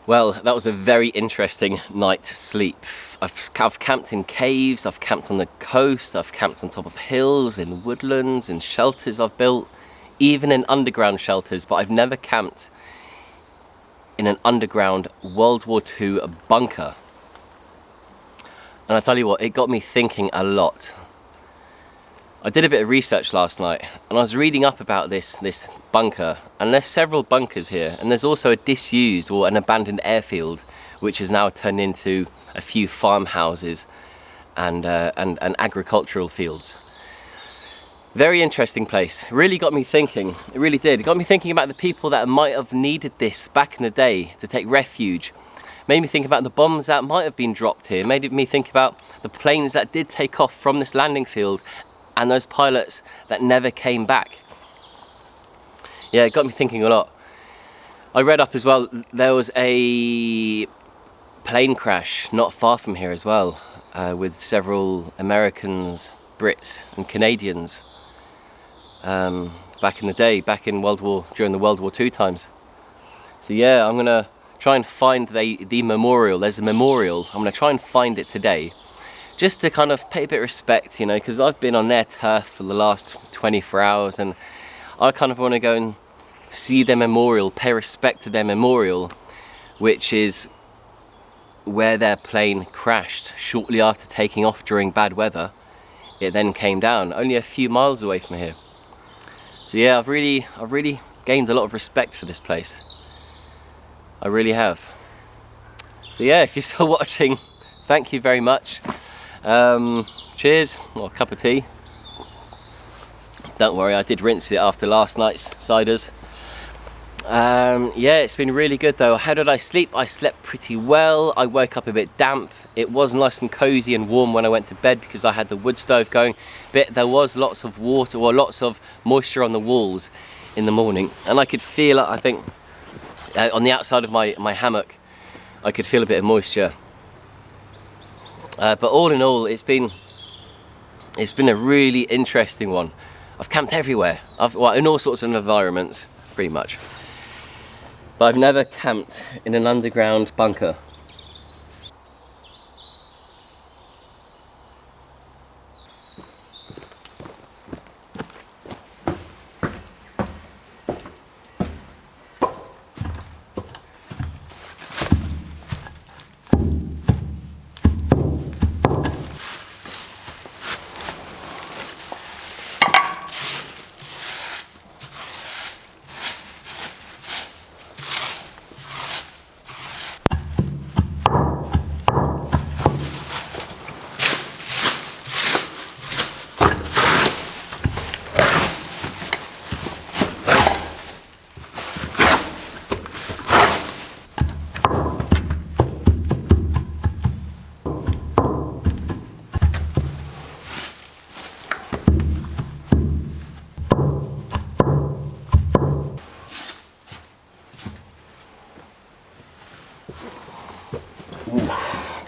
Well, that was a very interesting night to sleep. I've camped in caves, I've camped on the coast, I've camped on top of hills, in woodlands, in shelters I've built, even in underground shelters, but I've never camped in an underground World War II bunker. And I tell you what, it got me thinking a lot. I did a bit of research last night and I was reading up about this bunker, and there's several bunkers here, and there's also a disused or an abandoned airfield which has now turned into a few farmhouses and agricultural fields. Very interesting place. It really got me thinking. It really did. It got me thinking about the people that might have needed this back in the day to take refuge. Made me think about the bombs that might have been dropped here. Made me think about the planes that did take off from this landing field and those pilots that never came back. Yeah, it got me thinking a lot. I read up as well, there was a plane crash not far from here as well, with several Americans, Brits and Canadians back in the day, during the World War II times. So yeah, I'm gonna try and find the memorial. There's a memorial. I'm gonna try and find it today, just to kind of pay a bit of respect, you know, because I've been on their turf for the last 24 hours and I kind of want to go and see their memorial, pay respect to their memorial, which is where their plane crashed shortly after taking off during bad weather. It then came down only a few miles away from here. So yeah, I've really gained a lot of respect for this place. I really have. So yeah, if you're still watching, thank you very much. Cheers, or a cup of tea. Don't worry, I did rinse it after last night's ciders. Yeah, it's been really good though. How did I sleep? I slept pretty well. I woke up a bit damp. It was nice and cozy and warm when I went to bed because I had the wood stove going, but there was lots of water or lots of moisture on the walls in the morning, and I could feel it, I think, on the outside of my hammock, I could feel a bit of moisture. But all in all, it's been a really interesting one. I've camped everywhere. In all sorts of environments, pretty much. But I've never camped in an underground bunker.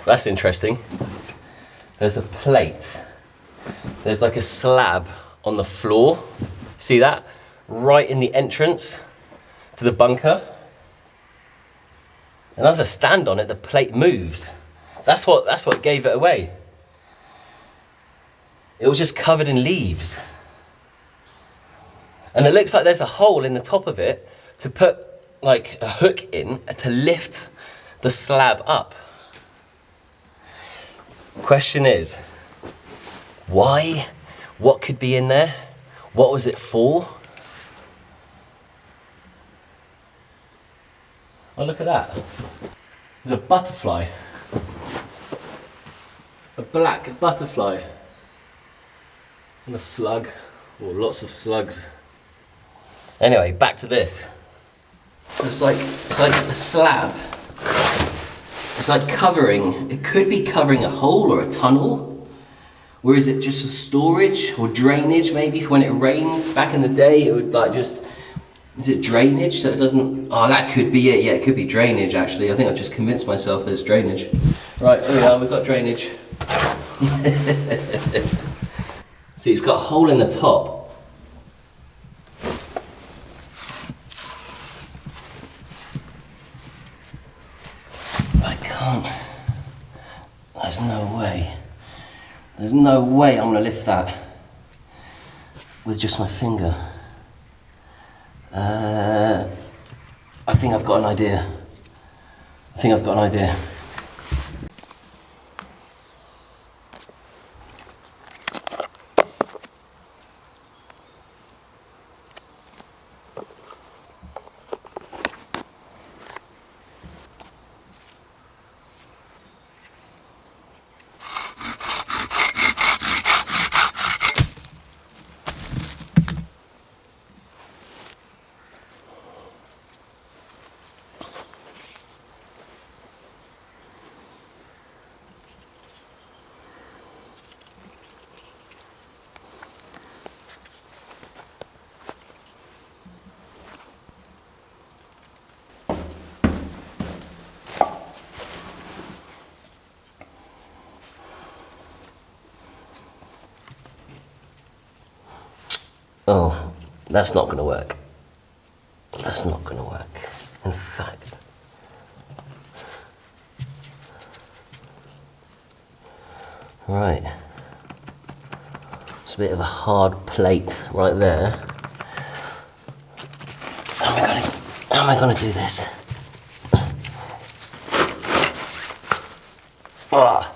That's interesting. There's a plate. There's like a slab on the floor. See that? Right in the entrance to the bunker. And as I stand on it, the plate moves. That's what gave it away. It was just covered in leaves. And it looks like there's a hole in the top of it to put like a hook in to lift the slab up. Question is, why? What could be in there? What was it for? Oh, look at that. There's a butterfly. A black butterfly. And a slug, or lots of slugs. Anyway, back to this. It's like a slab. It's like covering, it could be covering a hole or a tunnel. Or is it just a storage or drainage maybe for when it rained? Back in the day it would like just, is it drainage so it doesn't, oh that could be it, yeah it could be drainage actually. I think I've just convinced myself that it's drainage. Right, here we are, we've got drainage. See, it's got a hole in the top. there's no way. There's no way I'm gonna lift that with just my finger. I think I've got an idea. I think I've got an idea. Oh, that's not going to work. That's not going to work. In fact, right, it's a bit of a hard plate right there. How am I going to do this? Ah.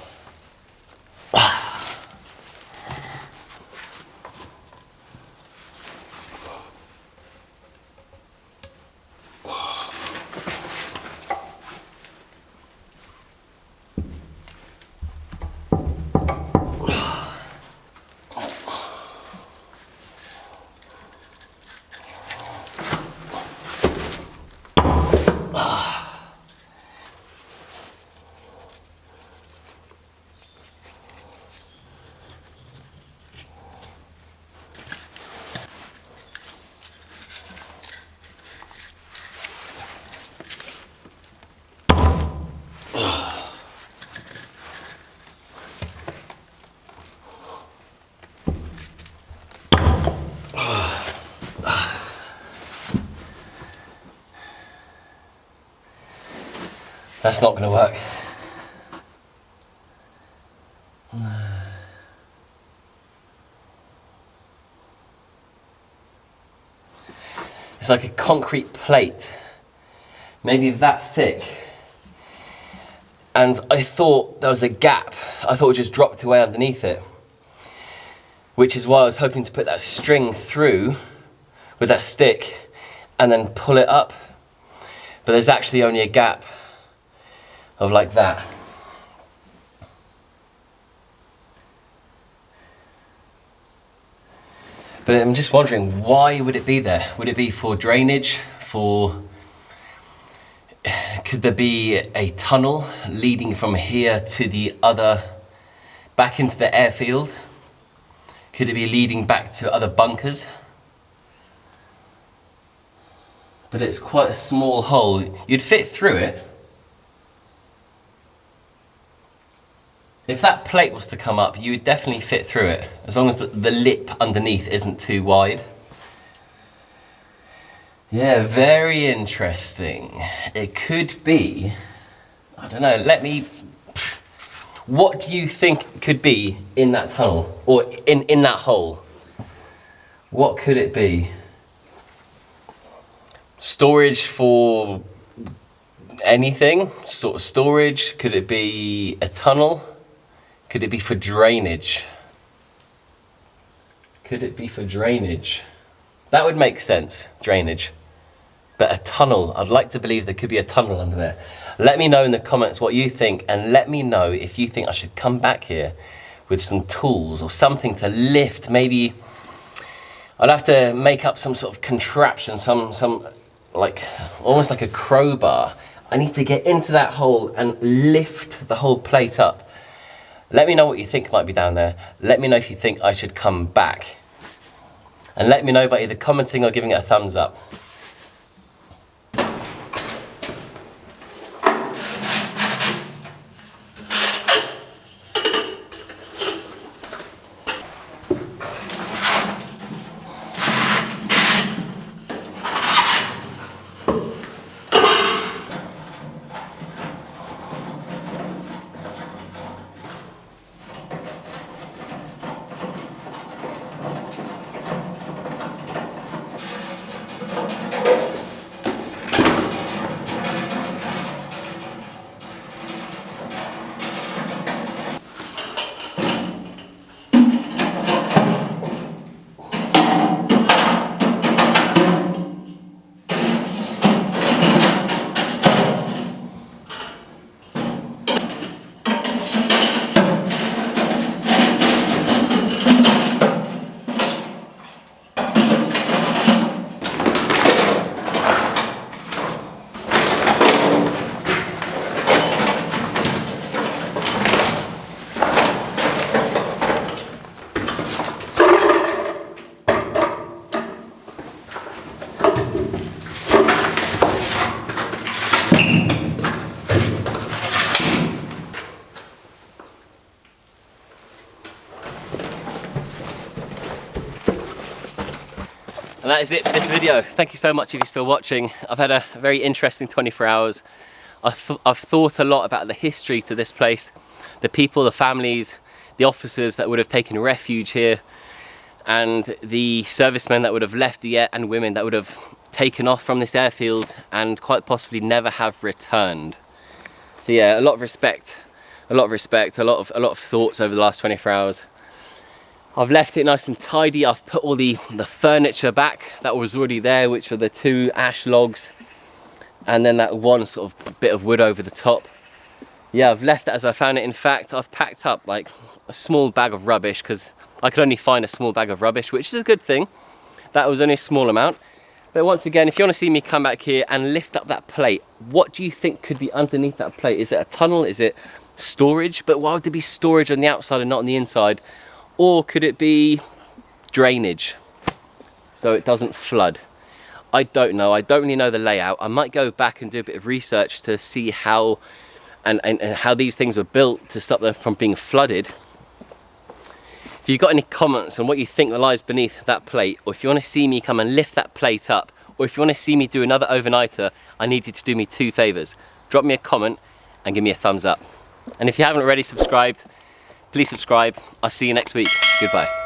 That's not going to work. It's like a concrete plate, maybe that thick. And I thought there was a gap. I thought it just dropped away underneath it. Which is why I was hoping to put that string through with that stick and then pull it up. But there's actually only a gap of like that. But I'm just wondering, why would it be there? Would it be for drainage? Could there be a tunnel leading from here to the other, back into the airfield? Could it be leading back to other bunkers? But it's quite a small hole. You'd fit through it. If that plate was to come up, you would definitely fit through it, as long as the lip underneath isn't too wide. Yeah, very interesting. It could be, I don't know, what do you think could be in that tunnel, or in that hole? What could it be? Storage for anything? Sort of storage? Could it be a tunnel? Could it be for drainage? Could it be for drainage? That would make sense, drainage. But a tunnel, I'd like to believe there could be a tunnel under there. Let me know in the comments what you think, and let me know if you think I should come back here with some tools or something to lift. Maybe I'd have to make up some sort of contraption, some like, almost like a crowbar. I need to get into that hole and lift the whole plate up. Let me know what you think might be down there. Let me know if you think I should come back. And let me know by either commenting or giving it a thumbs up. And that is it for this video. Thank you so much if you're still watching. I've had a very interesting 24 hours. I've thought a lot about the history to this place, the people, the families, the officers that would have taken refuge here, and the servicemen that would have left the air, and women that would have taken off from this airfield and quite possibly never have returned. So yeah, a lot of respect, a lot of thoughts over the last 24 hours. I've left it nice and tidy. I've put all the furniture back that was already there, which were the 2 ash logs and then that one sort of bit of wood over the top. Yeah, I've left it as I found it. In fact, I've packed up like a small bag of rubbish because I could only find a small bag of rubbish, which is a good thing. That was only a small amount. But once again, if you want to see me come back here and lift up that plate, what do you think could be underneath that plate? Is it a tunnel? Is it storage? But why would there be storage on the outside and not on the inside? Or could it be drainage so it doesn't flood? I don't know. I don't really know the layout. I might go back and do a bit of research to see how and how these things were built to stop them from being flooded. If you've got any comments on what you think lies beneath that plate, or if you want to see me come and lift that plate up, or if you want to see me do another overnighter, I need you to do me 2 favors. Drop me a comment and give me a thumbs up. And if you haven't already subscribed, please subscribe. I'll see you next week. Goodbye.